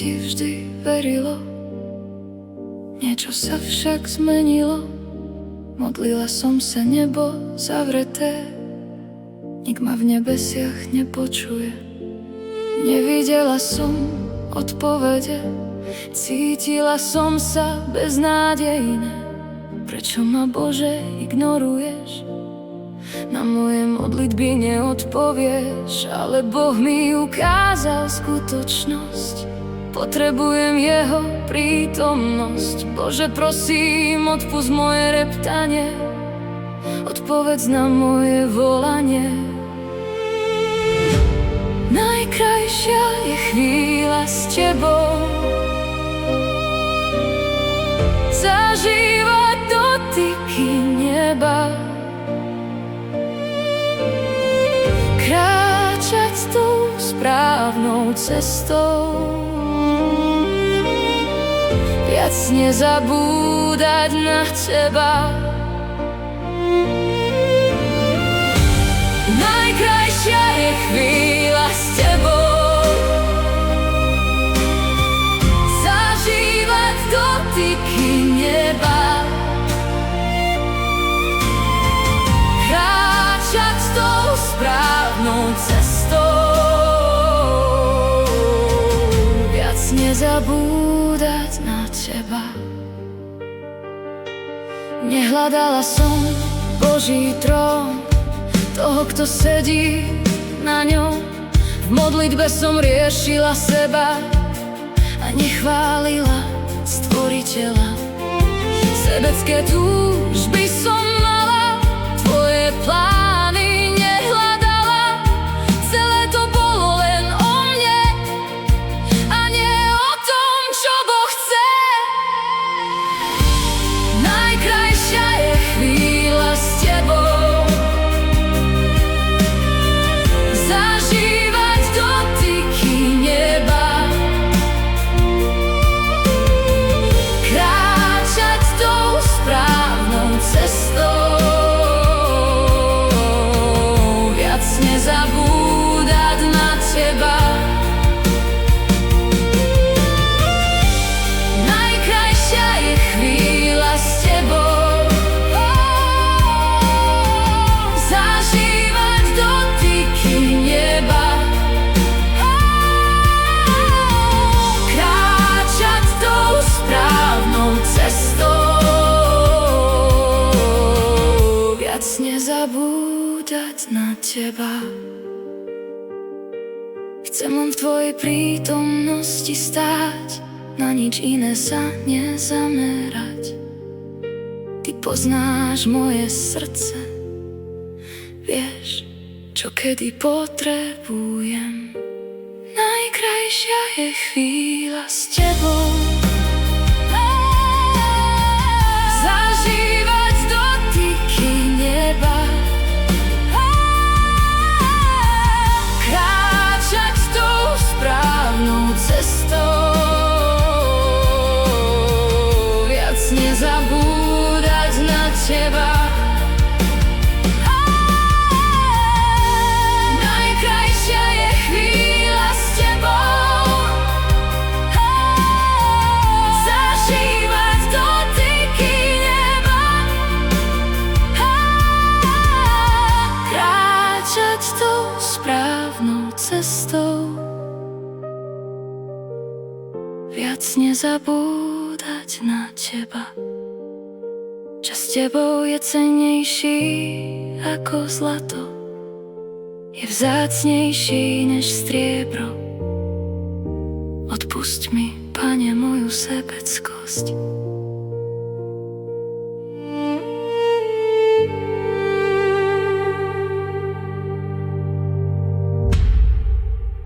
ti vždy verilo, niečo sa však zmenilo. Modlila som sa, nebo zavreté, nik ma v nebesiach nepočuje. Nevidela som odpovede, cítila som sa beznádejne. Prečo ma, Bože, ignoruješ? Na moje modlitby neodpovieš, ale Boh mi ukázal skutočnosť. Potrebujem jeho prítomnosť. Bože, prosím, odpusť moje reptanie, odpovedz na moje volanie. Najkrajšia je chvíľa s tebou, zažívať dotyky neba, kráčať tou správnou cestou, viac nezabúdať na teba. Najkrajšia je chvíľa s tebou, zažívať dotyky neba, kráčať tou správnou cestou, viac nezabúdať na teba. Nehľadala som Boží trón, toho, kto sedí na ňom. V modlitbe som riešila seba a nechválila Stvoriteľa. Sebecké túžby som mala, tvoje plány nehľadala. Celé to bolo len o mne a nie o tom, čo Boh chce. Najkrajšia je chvíľa s tebou, zažívať dotyky neba, kráčať tou správnou cestou, viac nezabúdať na teba. Najkrajšia je chvíľa s tebou, zažívať dotyky neba, kráčať tou správnou cestou, viac nezabúdať na teba. Chcem len v tvojej prítomnosti stáť, na nič iné sa nezamerať. Ty poznáš moje srdce, vieš, čo kedy potrebujem. Najkrajšia je chvíľa s tebou, zažívať dotyky neba, kráčať tou správnou cestou, viac nezabúdať na teba. Najkrajšia je chvíľa s tebou, zažívať dotyky neba, kráčať tou správnou cestou, viac nezabúdať na teba. Čas s tebou je cennejší ako zlato, je vzácnejší než striebro. Odpusť mi, Pane, moju sebeckosť.